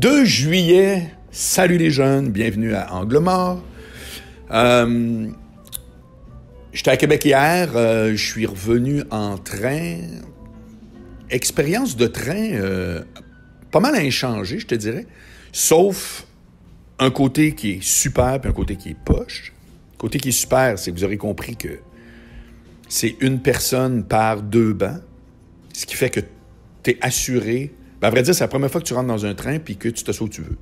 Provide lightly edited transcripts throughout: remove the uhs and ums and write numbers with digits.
2 juillet, salut les jeunes, bienvenue à Angle Mort. J'étais à Québec hier, je suis revenu en train. Expérience de train pas mal inchangée, je te dirais, sauf un côté qui est super et un côté qui est poche. Le côté qui est super, c'est que vous aurez compris que c'est une personne par 2 bancs, ce qui fait que tu es assuré. Ben, à vrai dire, c'est la première fois que tu rentres dans un train puis que tu t'assois où tu veux.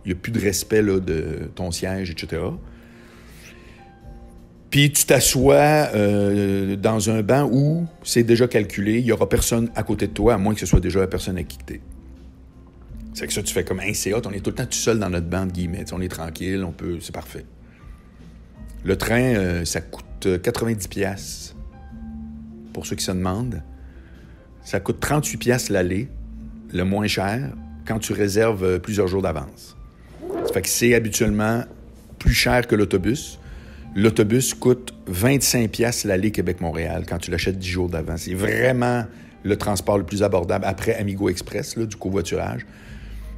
Il n'y a plus de respect là, de ton siège, etc. Puis tu t'assois dans un banc où c'est déjà calculé, il n'y aura personne à côté de toi, à moins que ce soit déjà la personne à qui t'es. C'est que ça, tu fais comme, c'est hot, on est tout le temps tout seul dans notre banc, de guillemets. On est tranquille, c'est parfait. Le train, ça coûte 90$. Pour ceux qui se demandent. Ça coûte 38$ l'aller, le moins cher, quand tu réserves plusieurs jours d'avance. Ça fait que c'est habituellement plus cher que l'autobus. L'autobus coûte 25$ l'aller Québec-Montréal quand tu l'achètes 10 jours d'avance. C'est vraiment le transport le plus abordable après Amigo Express, là, du covoiturage.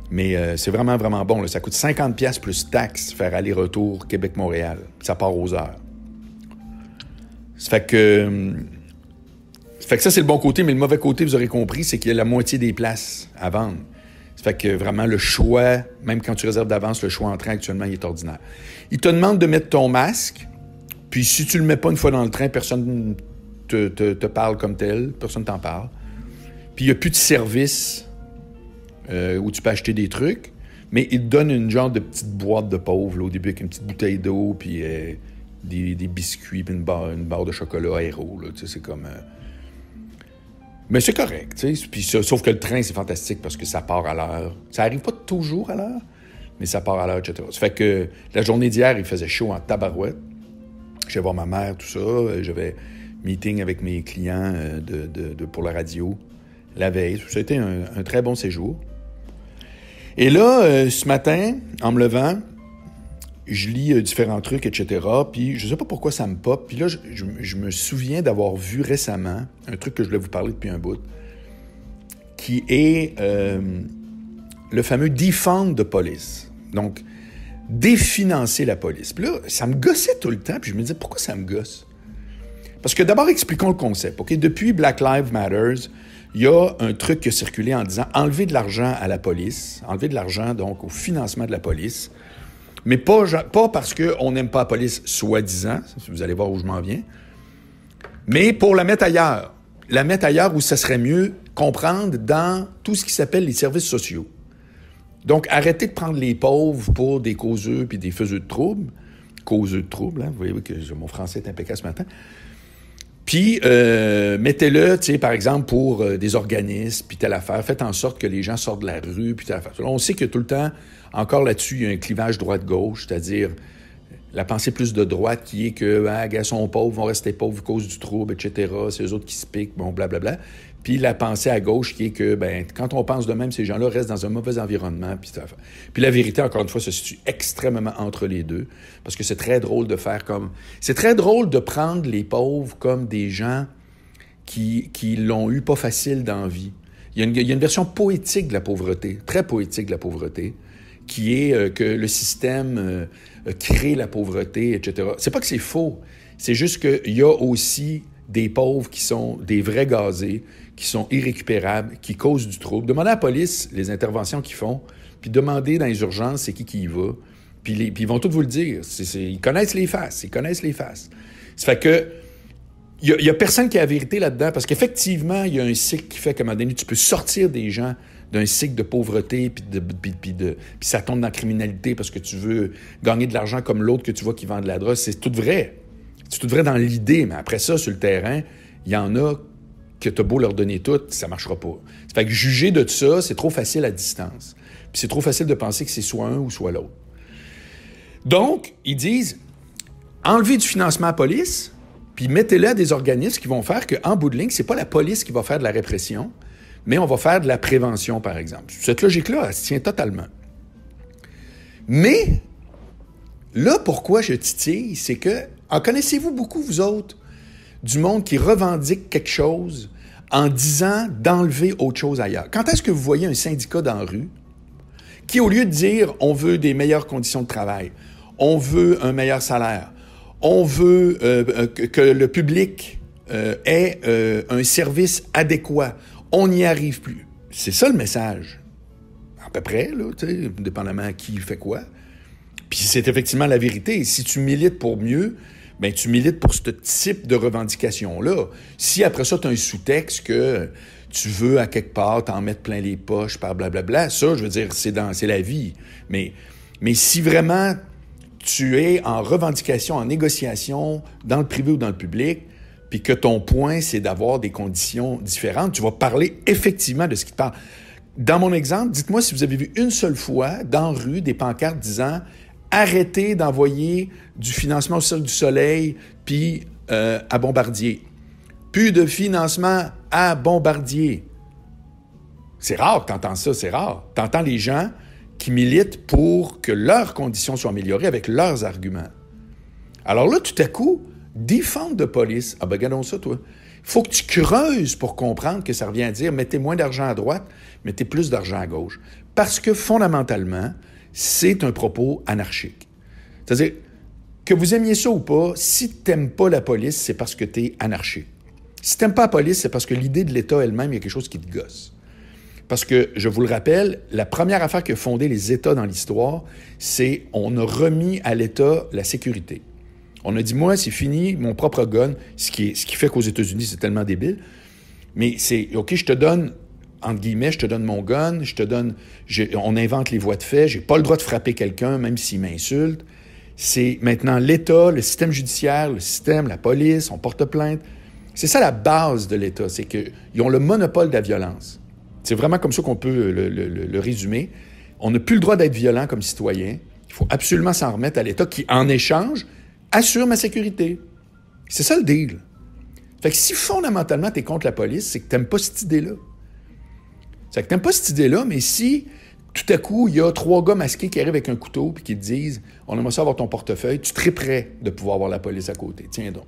Mais c'est vraiment, vraiment bon. Là. Ça coûte 50$ plus taxes faire aller-retour Québec-Montréal. Ça part aux heures. Ça fait que ça, c'est le bon côté, mais le mauvais côté, vous aurez compris, c'est qu'il y a la moitié des places à vendre. Ça fait que vraiment, le choix, même quand tu réserves d'avance, le choix en train, actuellement, il est ordinaire. Il te demande de mettre ton masque, puis si tu le mets pas une fois dans le train, personne te parle comme tel, personne t'en parle. Puis il n'y a plus de service où tu peux acheter des trucs, mais il te donne une genre de petite boîte de pauvre, là, au début, avec une petite bouteille d'eau, puis des biscuits, puis une barre de chocolat aéro, là, tu sais, c'est comme... Mais c'est correct, tu sais. Puis sauf que le train, c'est fantastique parce que ça part à l'heure. Ça arrive pas toujours à l'heure, mais ça part à l'heure, etc. Ça fait que la journée d'hier, il faisait chaud en tabarouette. J'allais voir ma mère, tout ça. J'avais meeting avec mes clients pour la radio la veille. Ça a été un très bon séjour. Et là, ce matin, en me levant, je lis différents trucs, etc. Puis je sais pas pourquoi ça me pop. Puis là, je me souviens d'avoir vu récemment un truc que je voulais vous parler depuis un bout, qui est le fameux defund the police. Donc, définancer la police. Puis là, ça me gossait tout le temps. Puis je me disais, pourquoi ça me gosse? Parce que d'abord, expliquons le concept. OK? Depuis Black Lives Matter, il y a un truc qui a circulé en disant enlever de l'argent à la police, enlever de l'argent donc au financement de la police. Mais pas parce qu'on n'aime pas la police, soi-disant, vous allez voir où je m'en viens, mais pour la mettre ailleurs. La mettre ailleurs où ça serait mieux comprendre dans tout ce qui s'appelle les services sociaux. Donc, arrêtez de prendre les pauvres pour des causeux puis des faiseux de troubles. Causeux de troubles, hein? Vous voyez que mon français est impeccable ce matin. Puis, mettez-le, tu sais, par exemple, pour des organismes, puis telle affaire. Faites en sorte que les gens sortent de la rue, puis telle affaire. On sait que tout le temps, encore là-dessus, il y a un clivage droite-gauche, c'est-à-dire la pensée plus de droite qui est que, gars, sont pauvres, vont rester pauvres à cause du trouble, etc. C'est eux autres qui se piquent, bon, blablabla. Puis la pensée à gauche qui est que, quand on pense de même, ces gens-là restent dans un mauvais environnement. Puis la vérité, encore une fois, se situe extrêmement entre les deux. Parce que c'est très drôle de faire comme... C'est très drôle de prendre les pauvres comme des gens qui l'ont eu pas facile dans la vie. Il y a une version poétique de la pauvreté, très poétique de la pauvreté, qui est que le système crée la pauvreté, etc. C'est pas que c'est faux. C'est juste qu'il y a aussi des pauvres qui sont des vrais gazés, qui sont irrécupérables, qui causent du trouble. Demandez à la police les interventions qu'ils font, puis demandez dans les urgences c'est qui y va, puis ils vont tous vous le dire. Ils connaissent les faces, Ça fait que il y a personne qui a la vérité là-dedans, parce qu'effectivement, il y a un cycle qui fait qu'à un moment donné, tu peux sortir des gens d'un cycle de pauvreté, puis ça tombe dans la criminalité parce que tu veux gagner de l'argent comme l'autre que tu vois qui vend de la drogue. C'est tout vrai. C'est tout vrai dans l'idée, mais après ça, sur le terrain, il y en a que t'as beau leur donner tout, ça marchera pas. Ça fait que juger de ça, c'est trop facile à distance. Puis c'est trop facile de penser que c'est soit un ou soit l'autre. Donc, ils disent, enlevez du financement à la police, puis mettez-le à des organismes qui vont faire qu'en bout de ligne, c'est pas la police qui va faire de la répression, mais on va faire de la prévention, par exemple. Cette logique-là, elle se tient totalement. Mais, là, pourquoi je titille, c'est que, en connaissez-vous beaucoup, vous autres, du monde qui revendique quelque chose en disant d'enlever autre chose ailleurs? Quand est-ce que vous voyez un syndicat dans la rue qui, au lieu de dire « on veut des meilleures conditions de travail, on veut un meilleur salaire, on veut que le public ait un service adéquat, on n'y arrive plus ». C'est ça le message. À peu près, là, tu sais, dépendamment qui fait quoi. Puis c'est effectivement la vérité. Si tu milites pour mieux, bien, tu milites pour ce type de revendication-là. Si après ça, tu as un sous-texte que tu veux, à quelque part, t'en mettre plein les poches par blablabla, ça, je veux dire, c'est la vie. Mais si vraiment tu es en revendication, en négociation, dans le privé ou dans le public, puis que ton point, c'est d'avoir des conditions différentes, tu vas parler effectivement de ce qui te parle. Dans mon exemple, dites-moi si vous avez vu une seule fois, dans la rue, des pancartes disant « Arrêtez d'envoyer du financement au Cirque du Soleil puis à Bombardier. Plus de financement à Bombardier. » C'est rare que tu entends ça, c'est rare. Tu entends les gens qui militent pour que leurs conditions soient améliorées avec leurs arguments. Alors là, tout à coup, défendre de police, ah ben regardons ça, toi. Il faut que tu creuses pour comprendre que ça revient à dire mettez moins d'argent à droite, mettez plus d'argent à gauche. Parce que fondamentalement, c'est un propos anarchique. C'est-à-dire, que vous aimiez ça ou pas, si tu n'aimes pas la police, c'est parce que tu es anarchique. Si tu n'aimes pas la police, c'est parce que l'idée de l'État elle-même, il y a quelque chose qui te gosse. Parce que, je vous le rappelle, la première affaire qui a fondé les États dans l'histoire, c'est on a remis à l'État la sécurité. On a dit, moi, c'est fini, mon propre gun, ce qui fait qu'aux États-Unis, c'est tellement débile. Mais c'est, OK, je te donne, entre guillemets, je te donne mon gun, on invente les voies de fait, j'ai pas le droit de frapper quelqu'un, même s'il m'insulte. C'est maintenant l'État, le système judiciaire, le système, la police, on porte plainte. C'est ça la base de l'État, c'est qu'ils ont le monopole de la violence. C'est vraiment comme ça qu'on peut le résumer. On n'a plus le droit d'être violent comme citoyen. Il faut absolument s'en remettre à l'État qui, en échange, assure ma sécurité. C'est ça le deal. Fait que si fondamentalement tu es contre la police, c'est que tu n'aimes pas cette idée-là. C'est que tu n'aimes pas cette idée-là, mais si tout à coup, il y a 3 gars masqués qui arrivent avec un couteau et qui te disent « On aimerait ça avoir ton portefeuille », tu serais prêt de pouvoir avoir la police à côté. Tiens donc.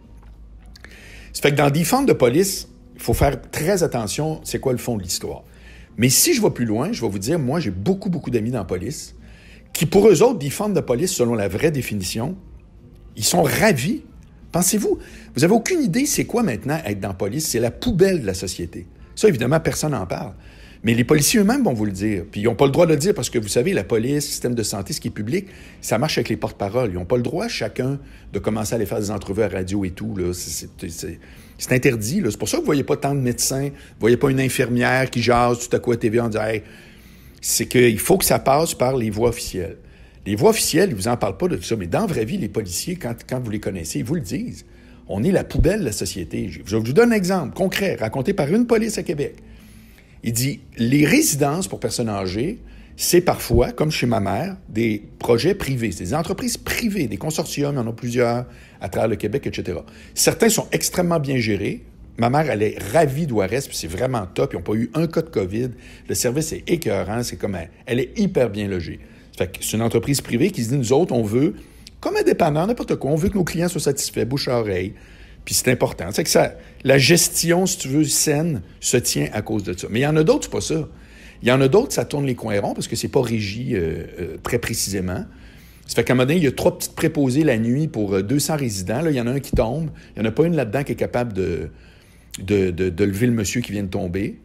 Ça fait que dans défendre de police, il faut faire très attention, c'est quoi le fond de l'histoire. Mais si je vais plus loin, je vais vous dire, moi, j'ai beaucoup d'amis dans la police qui, pour eux autres, défendent de police selon la vraie définition. Ils sont ravis. Pensez-vous, vous n'avez aucune idée c'est quoi maintenant être dans la police? C'est la poubelle de la société. Ça, évidemment, personne n'en parle. Mais les policiers eux-mêmes vont vous le dire. Puis ils n'ont pas le droit de le dire parce que, vous savez, la police, le système de santé, ce qui est public, ça marche avec les porte-paroles. Ils n'ont pas le droit, chacun, de commencer à aller faire des entrevues à radio et tout. Là. C'est interdit. Là. C'est pour ça que vous ne voyez pas tant de médecins, vous ne voyez pas une infirmière qui jase tout à coup à TV en disant hey, c'est qu'il faut que ça passe par les voies officielles. Les voies officielles, ils ne vous en parlent pas de tout ça, mais dans la vraie vie, les policiers, quand vous les connaissez, ils vous le disent. On est la poubelle de la société. Je vous donne un exemple concret, raconté par une police à Québec. Il dit, les résidences pour personnes âgées, c'est parfois, comme chez ma mère, des projets privés. C'est des entreprises privées, des consortiums, il y en a plusieurs à travers le Québec, etc. Certains sont extrêmement bien gérés. Ma mère, elle est ravie d'Ouarest, puis c'est vraiment top. Ils n'ont pas eu un cas de COVID. Le service est écœurant. C'est comme elle est hyper bien logée. Fait que c'est une entreprise privée qui se dit, nous autres, on veut, comme indépendant, n'importe quoi, on veut que nos clients soient satisfaits, bouche à oreille. Puis c'est important. C'est que la gestion, si tu veux, saine, se tient à cause de ça. Mais il y en a d'autres, c'est pas ça. Il y en a d'autres, ça tourne les coins ronds parce que c'est pas régi très précisément. Ça fait qu'à un moment donné, il y a 3 petites préposés la nuit pour 200 résidents. Là, il y en a un qui tombe. Il n'y en a pas une là-dedans qui est capable de lever le monsieur qui vient de tomber.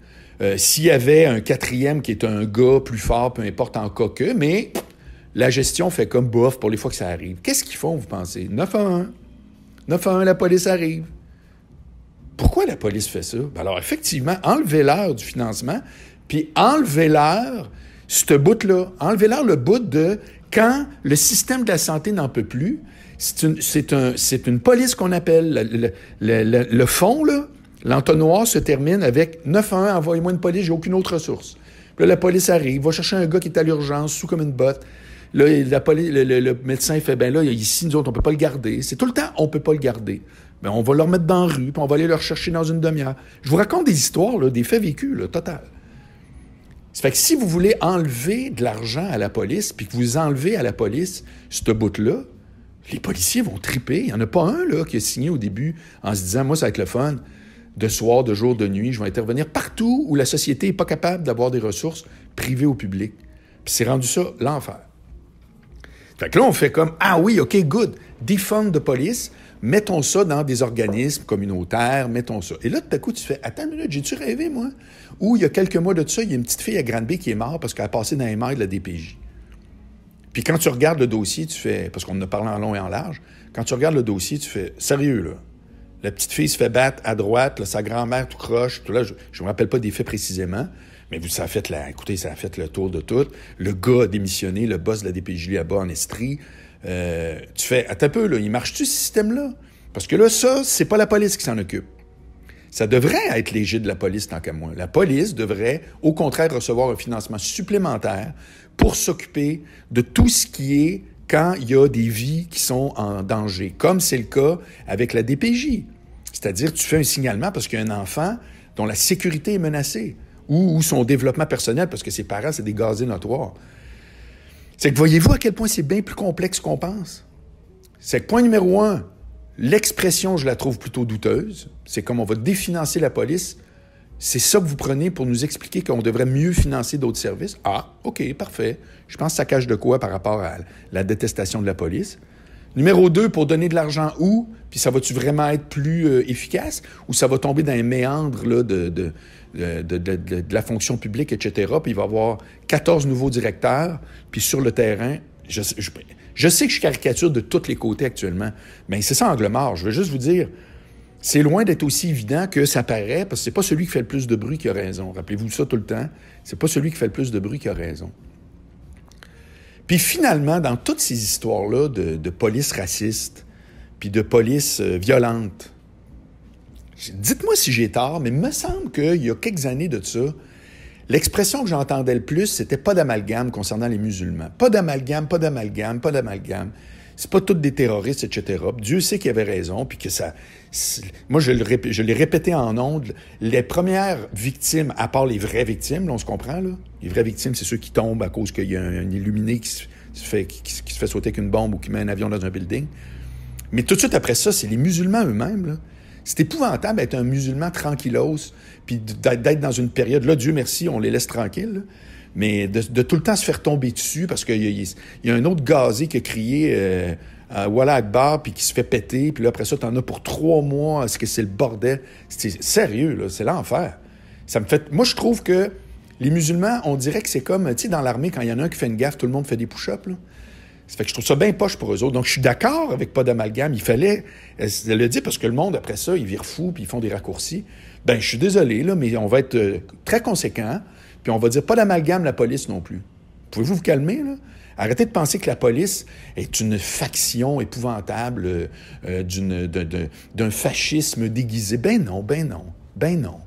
S'il y avait un 4e qui est un gars plus fort, peu importe en cas que, mais la gestion fait comme bof pour les fois que ça arrive. Qu'est-ce qu'ils font, vous pensez? 911. 911, la police arrive. Pourquoi la police fait ça? Ben alors, effectivement, enlevez-leur du financement, puis enlevez-leur ce bout-là. Enlevez-leur le bout de quand le système de la santé n'en peut plus. C'est une police qu'on appelle. Le fond, là, l'entonnoir se termine avec 911, envoyez-moi une police, j'ai aucune autre ressource. Puis là, la police arrive, va chercher un gars qui est à l'urgence, sous comme une botte. Là, le médecin fait, ben là, ici, nous autres, on peut pas le garder. C'est tout le temps, on peut pas le garder. Ben, on va le remettre dans la rue, puis on va aller le rechercher dans une demi-heure. Je vous raconte des histoires, là, des faits vécus, là, total. Ça fait que si vous voulez enlever de l'argent à la police, puis que vous enlevez à la police ce bout-là, les policiers vont triper. Il n'y en a pas un là, qui a signé au début en se disant, moi, ça va être le fun. De soir, de jour, de nuit, je vais intervenir partout où la société n'est pas capable d'avoir des ressources privées au public. Puis c'est rendu ça l'enfer. Fait que là, on fait comme, ah oui, OK, good, defund de police, mettons ça dans des organismes communautaires, mettons ça. Et là, tout à coup, tu fais, attends une minute, j'ai-tu rêvé, moi? Ou il y a quelques mois de ça, il y a une petite fille à Granby qui est morte parce qu'elle a passé dans les mailles de la DPJ. Puis quand tu regardes le dossier, tu fais, parce qu'on en a parlé en long et en large, quand tu regardes le dossier, tu fais, sérieux, là, la petite fille se fait battre à droite, là, sa grand-mère tout croche, tout là, je ne me rappelle pas des faits précisément, mais ça a fait le tour de tout. Le gars a démissionné, le boss de la DPJ là-bas en Estrie. Tu fais, attends un peu, là, il marche-tu ce système-là? Parce que là, ça, c'est pas la police qui s'en occupe. Ça devrait être l'égide de la police, tant qu'à moi. La police devrait, au contraire, recevoir un financement supplémentaire pour s'occuper de tout ce qui est quand il y a des vies qui sont en danger, comme c'est le cas avec la DPJ. C'est-à-dire, tu fais un signalement parce qu'il y a un enfant dont la sécurité est menacée ou son développement personnel parce que ses parents, c'est des gazés notoires. C'est que voyez-vous à quel point c'est bien plus complexe qu'on pense? C'est que point numéro 1, l'expression, je la trouve plutôt douteuse. C'est comme on va définancer la police. C'est ça que vous prenez pour nous expliquer qu'on devrait mieux financer d'autres services? Ah, OK, parfait. Je pense que ça cache de quoi par rapport à la détestation de la police. Numéro 2, pour donner de l'argent où? Puis ça va-tu vraiment être plus efficace? Ou ça va tomber dans un méandre là, de la fonction publique, etc. Puis il va y avoir 14 nouveaux directeurs. Puis sur le terrain, je sais que je caricature de tous les côtés actuellement, mais c'est ça angle mort. Je veux juste vous dire, c'est loin d'être aussi évident que ça paraît, parce que c'est pas celui qui fait le plus de bruit qui a raison. Rappelez-vous ça tout le temps. C'est pas celui qui fait le plus de bruit qui a raison. Puis finalement, dans toutes ces histoires-là de police raciste, puis de police violente, dites-moi si j'ai tort, mais il me semble qu'il y a quelques années de ça, l'expression que j'entendais le plus, c'était pas d'amalgame concernant les musulmans. Pas d'amalgame, pas d'amalgame, pas d'amalgame. C'est pas tous des terroristes, etc. Dieu sait qu'il avait raison, puis que ça... Moi, je l'ai répété en ondes, les premières victimes, à part les vraies victimes, là, on se comprend, là? Les vraies victimes, c'est ceux qui tombent à cause qu'il y a un illuminé qui se fait sauter avec une bombe ou qui met un avion dans un building. Mais tout de suite après ça, c'est les musulmans eux-mêmes, là. C'est épouvantable d'être un musulman tranquillos, puis d'être dans une période... Là, Dieu merci, on les laisse tranquilles, là. Mais de tout le temps se faire tomber dessus parce qu'il y a un autre gazé qui a crié Wallah Akbar puis qui se fait péter. Puis là, après ça, t'en as pour 3 mois. Est-ce que c'est le bordel? C'est sérieux, là. C'est l'enfer. Ça me fait... Moi, je trouve que les musulmans, on dirait que c'est comme, tu sais, dans l'armée, quand il y en a un qui fait une gaffe, tout le monde fait des push-ups, là. Ça fait que je trouve ça bien poche pour eux autres. Donc, je suis d'accord avec pas d'amalgame. Il fallait le dire parce que le monde, après ça, ils virent fous puis ils font des raccourcis. Ben, je suis désolé, là, mais on va être très conséquent. Puis on va dire pas d'amalgame la police non plus. Pouvez-vous vous calmer, là? Arrêtez de penser que la police est une faction épouvantable d'un fascisme déguisé. Ben non, ben non, ben non.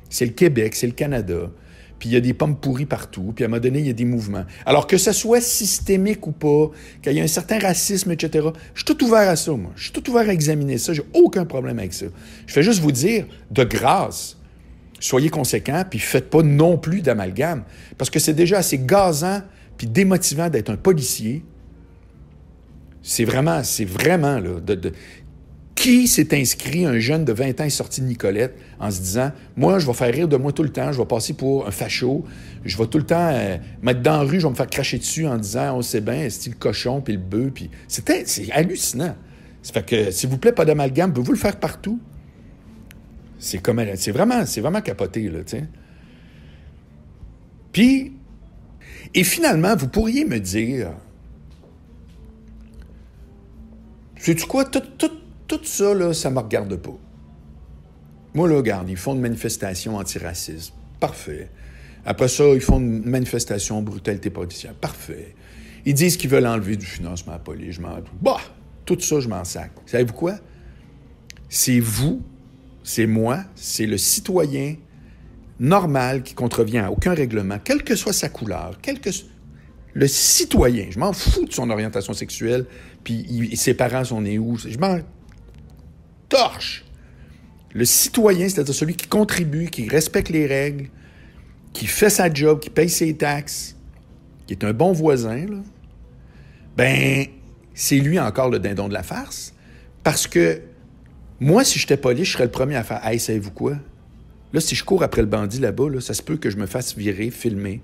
C'est le Québec, c'est le Canada. Puis il y a des pommes pourries partout. Puis à un moment donné, il y a des mouvements. Alors que ce soit systémique ou pas, qu'il y ait un certain racisme, etc., je suis tout ouvert à ça, moi. Je suis tout ouvert à examiner ça. J'ai aucun problème avec ça. Je fais juste vous dire, de grâce, soyez conséquents, puis faites pas non plus d'amalgame. Parce que c'est déjà assez gazant puis démotivant d'être un policier. C'est vraiment, là... Qui s'est inscrit, un jeune de 20 ans est sorti de Nicolette en se disant « Moi, je vais faire rire de moi tout le temps, je vais passer pour un facho, je vais tout le temps mettre dans la rue, je vais me faire cracher dessus en disant « On sait bien, c'est le cochon puis le bœuf. » Puis c'est hallucinant. Ça fait que, s'il vous plaît, pas d'amalgame, pouvez-vous le faire partout? C'est vraiment capoté, là, tu sais. Puis, et finalement, vous pourriez me dire, sais-tu quoi, tout ça, là, ça me regarde pas. Moi, là, regarde, ils font une manifestation antiraciste. Parfait. Après ça, ils font une manifestation brutalité policière. Parfait. Ils disent qu'ils veulent enlever du financement à la police. Tout ça, je m'en sac. Savez-vous quoi? C'est vous, c'est moi, c'est le citoyen normal qui contrevient à aucun règlement, quelle que soit sa couleur, le citoyen, je m'en fous de son orientation sexuelle, puis ses parents sont nés où, je m'en torche. Le citoyen, c'est-à-dire celui qui contribue, qui respecte les règles, qui fait sa job, qui paye ses taxes, qui est un bon voisin, là, ben, c'est lui encore le dindon de la farce, parce que moi, si j'étais police, je serais le premier à faire « Hey, savez-vous quoi? Là, si je cours après le bandit là-bas, là, ça se peut que je me fasse virer, filmer,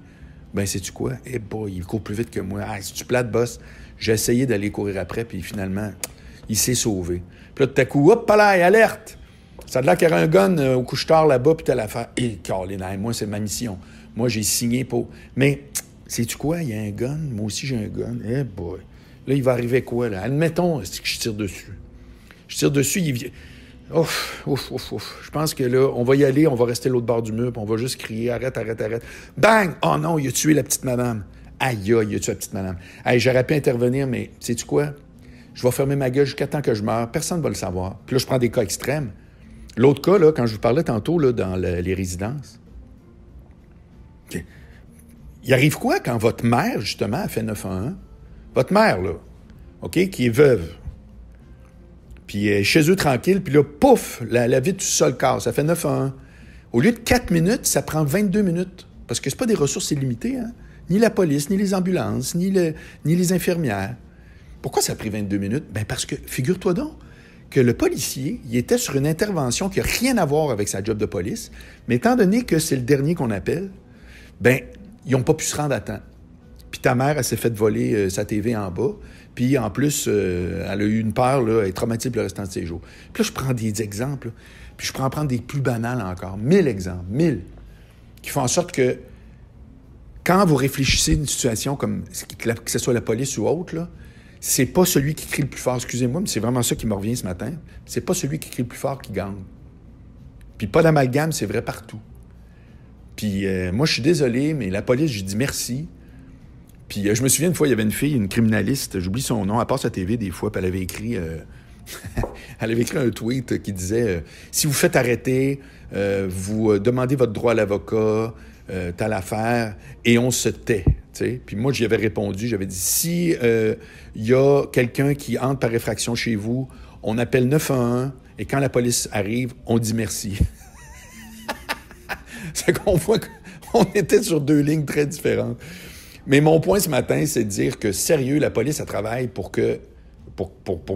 Ben, sais-tu quoi? Eh boy, il court plus vite que moi. Ah, si tu plates, boss, j'ai essayé d'aller courir après, puis finalement, il s'est sauvé. Puis là, tout à coup, hop, là, alerte! Ça a l'air qu'il y aurait un gun au couche-tard là-bas, puis telle affaire. Et Caroline, moi, c'est ma mission. Moi, j'ai signé pour... Mais, sais-tu quoi? Il y a un gun. Moi aussi, j'ai un gun. Eh boy. Là, il va arriver quoi, là? Admettons que je tire dessus. Je tire dessus, il... Ouf. Je pense que là, on va y aller, on va rester l'autre bord du mur, puis on va juste crier « Arrête. » Bang! Oh non, il a tué la petite madame. Aïe, il a tué la petite madame. Hey, j'aurais pu intervenir, mais sais-tu quoi? Je vais fermer ma gueule jusqu'à temps que je meure. Personne ne va le savoir. Puis là, je prends des cas extrêmes. L'autre cas, là, quand je vous parlais tantôt, là, dans les résidences, il arrive quoi quand votre mère, justement, a fait 911? Votre mère, là, OK, qui est veuve, puis elle est chez eux tranquille, puis là, pouf, la vitre du sol casse, ça fait 911. Au lieu de 4 minutes, ça prend 22 minutes, parce que c'est pas des ressources illimitées, hein? Ni la police, ni les ambulances, ni les infirmières. Pourquoi ça a pris 22 minutes? Bien, parce que, figure-toi donc, que le policier, il était sur une intervention qui n'a rien à voir avec sa job de police, mais étant donné que c'est le dernier qu'on appelle, bien, ils n'ont pas pu se rendre à temps. Puis ta mère, elle s'est fait voler sa TV en bas, puis en plus, elle a eu une peur, là, elle est traumatisée pour le restant de ses jours. Puis là, je prends des exemples, puis je peux en prendre des plus banals encore. 1000 exemples, 1000, qui font en sorte que quand vous réfléchissez à une situation comme que ce soit la police ou autre, là, c'est pas celui qui crie le plus fort, excusez-moi, mais c'est vraiment ça qui me revient ce matin. C'est pas celui qui crie le plus fort qui gagne. Puis pas d'amalgame, c'est vrai partout. Puis moi, je suis désolé, mais la police, je dis merci. Puis je me souviens une fois, il y avait une fille, une criminaliste, j'oublie son nom, elle passe à la TV des fois, puis elle avait écrit... elle avait écrit un tweet qui disait si vous faites arrêter, vous demandez votre droit à l'avocat, telle affaire, et on se tait. T'sais. Puis moi, j'y avais répondu, j'avais dit si y a quelqu'un qui entre par effraction chez vous, on appelle 911, et quand la police arrive, on dit merci. C'est qu'on voit qu'on était sur deux lignes très différentes. Mais mon point ce matin, c'est de dire que, sérieux, la police, elle travaille pour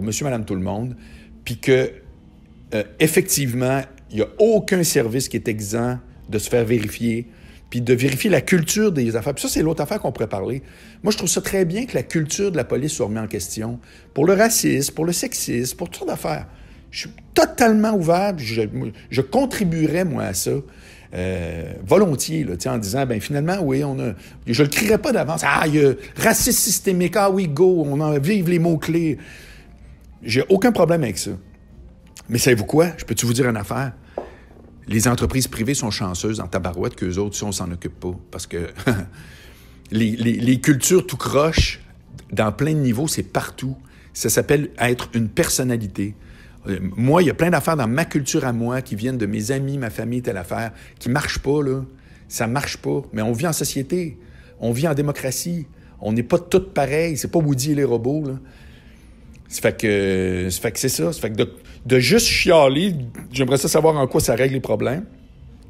monsieur, madame, tout le monde, puis que, effectivement, il n'y a aucun service qui est exempt de se faire vérifier, puis de vérifier la culture des affaires. Puis ça, c'est l'autre affaire qu'on pourrait parler. Moi, je trouve ça très bien que la culture de la police soit remise en question, pour le racisme, pour le sexisme, pour toutes sortes d'affaires. Je suis totalement ouvert, je contribuerais, moi, à ça. Volontiers, là, en disant, ben finalement, oui, je le crierais pas d'avance. Ah, il y a racisme systémique, ah oui, go, on en vive les mots-clés. J'ai aucun problème avec ça. Mais savez-vous quoi? Je peux-tu vous dire une affaire? Les entreprises privées sont chanceuses en tabarouette qu'eux autres, si on s'en occupe pas. Parce que les cultures tout croche, dans plein de niveaux, c'est partout. Ça s'appelle être une personnalité. Moi, il y a plein d'affaires dans ma culture à moi qui viennent de mes amis, ma famille, telle affaire, qui ne marchent pas, là. Ça ne marche pas. Mais on vit en société. On vit en démocratie. On n'est pas tous pareils. C'est pas Woody et les robots, là. Ça fait que c'est ça. Ça fait que de juste chialer, j'aimerais ça savoir en quoi ça règle les problèmes.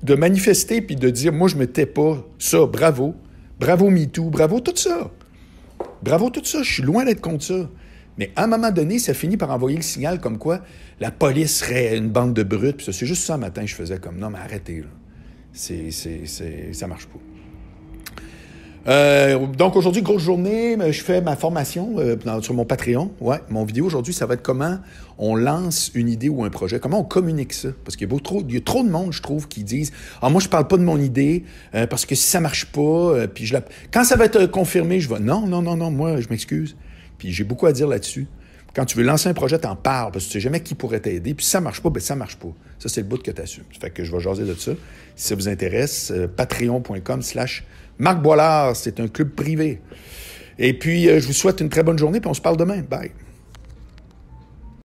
De manifester puis de dire, moi, je me tais pas. Ça, bravo. Bravo MeToo. Bravo tout ça. Bravo tout ça. Je suis loin d'être contre ça. Mais à un moment donné, ça finit par envoyer le signal comme quoi la police serait une bande de brutes. Puis ça, c'est juste ça, un matin, je faisais comme, non, mais arrêtez, là. Ça marche pas. Donc, aujourd'hui, grosse journée. Je fais ma formation sur mon Patreon. Ouais, mon vidéo aujourd'hui, ça va être comment on lance une idée ou un projet. Comment on communique ça. Parce qu'il y a trop de monde, je trouve, qui disent « Ah, moi, je parle pas de mon idée parce que si ça marche pas, puis quand ça va être confirmé, je vais... » Non, moi, je m'excuse. Puis j'ai beaucoup à dire là-dessus. Quand tu veux lancer un projet, t'en parles, parce que tu sais jamais qui pourrait t'aider. Puis si ça marche pas, ben ça marche pas. Ça, c'est le bout que tu assumes. Ça fait que je vais jaser de ça. Si ça vous intéresse, patreon.com/Marc Boilard. C'est un club privé. Et puis, je vous souhaite une très bonne journée, puis on se parle demain. Bye.